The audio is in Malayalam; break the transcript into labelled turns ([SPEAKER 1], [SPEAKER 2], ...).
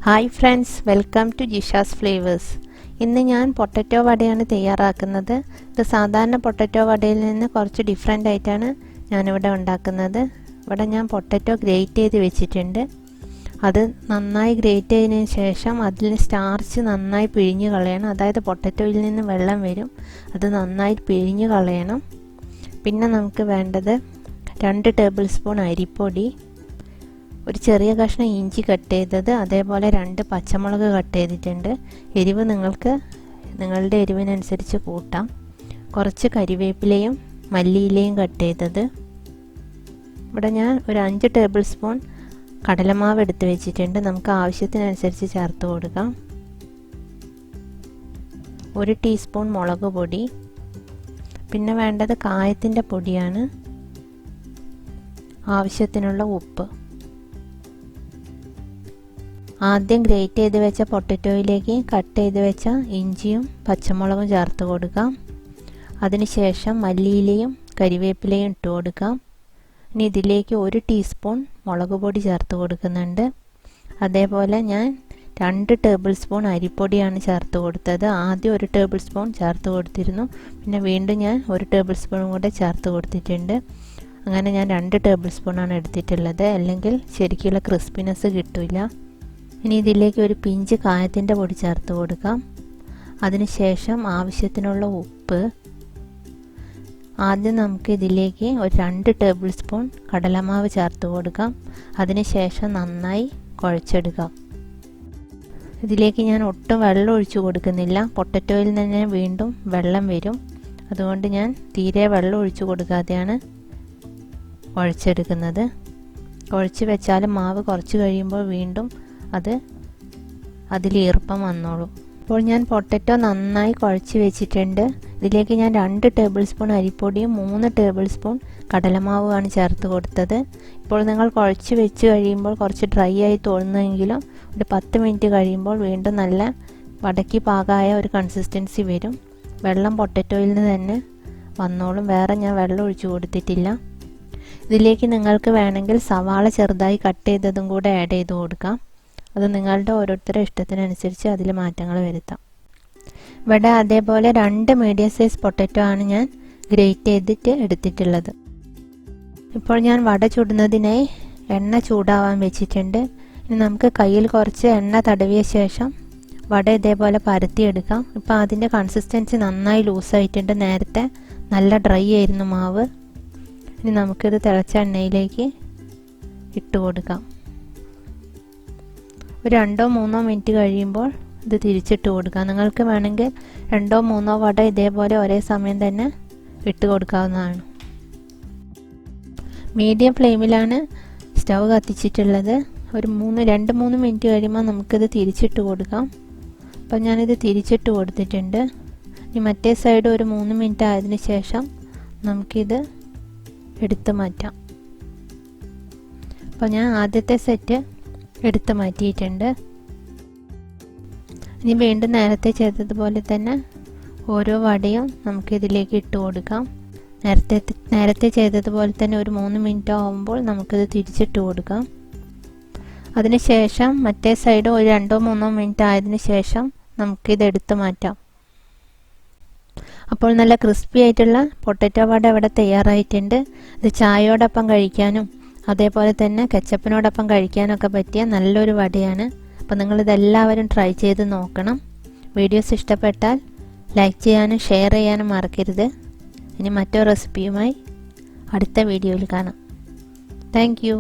[SPEAKER 1] Hi friends, welcome to Jisha's flavours. ഇന്ന് ഞാൻ പൊട്ടറ്റോ വടയാണ് തയ്യാറാക്കുന്നത്. ഇത് സാധാരണ പൊട്ടറ്റോ വടയിൽ നിന്ന് കുറച്ച് ഡിഫറെൻ്റ് ആയിട്ടാണ് ഞാനിവിടെ ഉണ്ടാക്കുന്നത്. ഇവിടെ ഞാൻ പൊട്ടറ്റോ ഗ്രേറ്റ് ചെയ്ത് വെച്ചിട്ടുണ്ട്. അത് നന്നായി ഗ്രേറ്റ് ചെയ്തതിന് ശേഷം അതിൽ സ്റ്റാർച്ച് നന്നായി പിഴിഞ്ഞ് കളയണം. അതായത് പൊട്ടറ്റോയിൽ നിന്ന് വെള്ളം വരും, അത് നന്നായി പിഴിഞ്ഞ് കളയണം. പിന്നെ നമുക്ക് വേണ്ടത് 2 ടേബിൾ സ്പൂൺ അരിപ്പൊടി, ഒരു ചെറിയ കഷ്ണം ഇഞ്ചി കട്ട് ചെയ്തത്, അതേപോലെ 2 പച്ചമുളക് കട്ട് ചെയ്തിട്ടുണ്ട്. എരിവ് നിങ്ങൾക്ക് നിങ്ങളുടെ എരിവിനനുസരിച്ച് കൂട്ടാം. കുറച്ച് കരിവേപ്പിലയും മല്ലിയിലയും കട്ട് ചെയ്തത്. ഇവിടെ ഞാൻ ഒരു 5 ടേബിൾ സ്പൂൺ കടലമാവ് എടുത്ത് വെച്ചിട്ടുണ്ട്. നമുക്ക് ആവശ്യത്തിനനുസരിച്ച് ചേർത്ത് കൊടുക്കാം. 1 ടീസ്പൂൺ മുളക് പൊടി. പിന്നെ വേണ്ടത് കായത്തിൻ്റെ പൊടിയാണ്. ആവശ്യത്തിനുള്ള ഉപ്പ്. ആദ്യം ഗ്രേറ്റ് ചെയ്ത് വെച്ച പൊട്ടറ്റോയിലേക്ക് കട്ട് ചെയ്ത് വെച്ച ഇഞ്ചിയും പച്ചമുളകും ചേർത്ത് കൊടുക്കാം. അതിനുശേഷം മല്ലിയിലയും കരിവേപ്പിലയും ഇട്ട് കൊടുക്കാം. ഇനി ഇതിലേക്ക് 1 ടീസ്പൂൺ മുളക് പൊടി ചേർത്ത് കൊടുക്കുന്നുണ്ട്. അതേപോലെ ഞാൻ 2 ടേബിൾ സ്പൂൺ അരിപ്പൊടിയാണ് ചേർത്ത് കൊടുത്തത്. ആദ്യം 1 ടേബിൾ സ്പൂൺ ചേർത്ത് കൊടുത്തിരുന്നു. പിന്നെ വീണ്ടും ഞാൻ 1 ടേബിൾ സ്പൂൺ കൂടെ ചേർത്ത് കൊടുത്തിട്ടുണ്ട്. അങ്ങനെ ഞാൻ 2 ടേബിൾ സ്പൂണാണ് എടുത്തിട്ടുള്ളത്, അല്ലെങ്കിൽ ശരിക്കുള്ള ക്രിസ്പിനെസ് കിട്ടില്ല. ഇനി ഇതിലേക്ക് ഒരു പിഞ്ച് കായത്തിൻ്റെ പൊടി ചേർത്ത് കൊടുക്കാം. അതിനുശേഷം ആവശ്യത്തിനുള്ള ഉപ്പ്. ആദ്യം നമുക്ക് ഇതിലേക്ക് ഒരു 2 ടേബിൾ സ്പൂൺ കടലമാവ് ചേർത്ത് കൊടുക്കാം. അതിനുശേഷം നന്നായി കുഴച്ചെടുക്കാം. ഇതിലേക്ക് ഞാൻ ഒട്ടും വെള്ളം ഒഴിച്ചു കൊടുക്കുന്നില്ല. പൊട്ടറ്റോയിൽ തന്നെ വീണ്ടും വെള്ളം വരും. അതുകൊണ്ട് ഞാൻ തീരെ വെള്ളം ഒഴിച്ചു കൊടുക്കാതെയാണ് കുഴച്ചെടുക്കുന്നത്. കുഴച്ച് വെച്ചാലും മാവ് കുറച്ച് കഴിയുമ്പോൾ വീണ്ടും അതിൽ ഈർപ്പം വന്നോളും. അപ്പോൾ ഞാൻ പൊട്ടറ്റോ നന്നായി കുഴച്ച് വെച്ചിട്ടുണ്ട്. ഇതിലേക്ക് ഞാൻ 2 ടേബിൾ സ്പൂൺ അരിപ്പൊടിയും 3 ടേബിൾ സ്പൂൺ കടലമാവുമാണ് ചേർത്ത് കൊടുത്തത്. ഇപ്പോൾ നിങ്ങൾ കുഴച്ച് വെച്ച് കഴിയുമ്പോൾ കുറച്ച് ഡ്രൈ ആയി തോന്നുമെങ്കിലും ഒരു 10 മിനിറ്റ് കഴിയുമ്പോൾ വീണ്ടും നല്ല വടക്കി പാകമായ ഒരു കൺസിസ്റ്റൻസി വരും. വെള്ളം പൊട്ടറ്റോയിൽ നിന്ന് തന്നെ വന്നോളും. വേറെ ഞാൻ വെള്ളം ഒഴിച്ചു കൊടുത്തിട്ടില്ല. ഇതിലേക്ക് നിങ്ങൾക്ക് വേണമെങ്കിൽ സവാള ചെറുതായി കട്ട് ചെയ്തതും കൂടെ ആഡ് ചെയ്ത് കൊടുക്കാം. അത് നിങ്ങളുടെ ഓരോരുത്തരുടെ ഇഷ്ടത്തിനനുസരിച്ച് അതിൽ മാറ്റങ്ങൾ വരുത്താം. ഇവിടെ അതേപോലെ 2 മീഡിയം സൈസ് പൊട്ടറ്റോ ആണ് ഞാൻ ഗ്രേറ്റ് ചെയ്തിട്ട് എടുത്തിട്ടുള്ളത്. ഇപ്പോൾ ഞാൻ വട ചുടുന്നതിനായി എണ്ണ ചൂടാവാൻ വെച്ചിട്ടുണ്ട്. ഇനി നമുക്ക് കയ്യിൽ കുറച്ച് എണ്ണ തടവിയ ശേഷം വട ഇതേപോലെ പരത്തിയെടുക്കാം. ഇപ്പോൾ അതിൻ്റെ കൺസിസ്റ്റൻസി നന്നായി ലൂസായിട്ടുണ്ട്. നേരത്തെ നല്ല ഡ്രൈ ആയിരുന്നു മാവ്. ഇനി നമുക്കിത് തിളച്ച എണ്ണയിലേക്ക് ഇട്ട് കൊടുക്കാം. ഒരു 2-3 മിനിറ്റ് കഴിയുമ്പോൾ ഇത് തിരിച്ചിട്ട് കൊടുക്കാം. നിങ്ങൾക്ക് വേണമെങ്കിൽ 2-3 വട ഇതേപോലെ ഒരേ സമയം തന്നെ ഇട്ട് കൊടുക്കാവുന്നതാണ്. മീഡിയം ഫ്ലെയിമിലാണ് സ്റ്റൗ കത്തിച്ചിട്ടുള്ളത്. ഒരു 2-3 മിനിറ്റ് കഴിയുമ്പോൾ നമുക്കിത് തിരിച്ചിട്ട് കൊടുക്കാം. അപ്പം ഞാനിത് തിരിച്ചിട്ട് കൊടുത്തിട്ടുണ്ട്. ഇനി മറ്റേ സൈഡ് ഒരു 3 മിനിറ്റ് ആയതിനു ശേഷം നമുക്കിത് എടുത്ത് മാറ്റാം. അപ്പോൾ ഞാൻ ആദ്യത്തെ സെറ്റ് എടുത്ത് മാറ്റിയിട്ടുണ്ട്. ഇനി വീണ്ടും നേരത്തെ ചെയ്തതുപോലെ തന്നെ ഓരോ വടയും നമുക്കിതിലേക്ക് ഇട്ട് കൊടുക്കാം. നേരത്തെ ചെയ്തതുപോലെ തന്നെ ഒരു 3 മിനിറ്റ് ആകുമ്പോൾ നമുക്കിത് തിരിച്ചിട്ട് കൊടുക്കാം. അതിനുശേഷം മറ്റേ സൈഡ് ഒരു 2-3 മിനിറ്റ് ആയതിനു ശേഷം നമുക്കിത് എടുത്ത് മാറ്റാം. അപ്പോൾ നല്ല ക്രിസ്പി ആയിട്ടുള്ള പൊട്ടറ്റോ വട ഇവിടെ തയ്യാറായിട്ടുണ്ട്. ഇത് ചായയോടൊപ്പം കഴിക്കാനും അതേപോലെ തന്നെ കെച്ചപ്പിനോടൊപ്പം കഴിക്കാനൊക്കെ പറ്റിയ നല്ലൊരു വടയാണ്. അപ്പോൾ നിങ്ങളിതെല്ലാവരും ട്രൈ ചെയ്ത് നോക്കണം. വീഡിയോസ് ഇഷ്ടപ്പെട്ടാൽ ലൈക്ക് ചെയ്യാനും ഷെയർ ചെയ്യാനും മറക്കരുത്. ഇനി മറ്റൊരു റെസിപ്പിയുമായി അടുത്ത വീഡിയോയിൽ കാണാം. Thank you.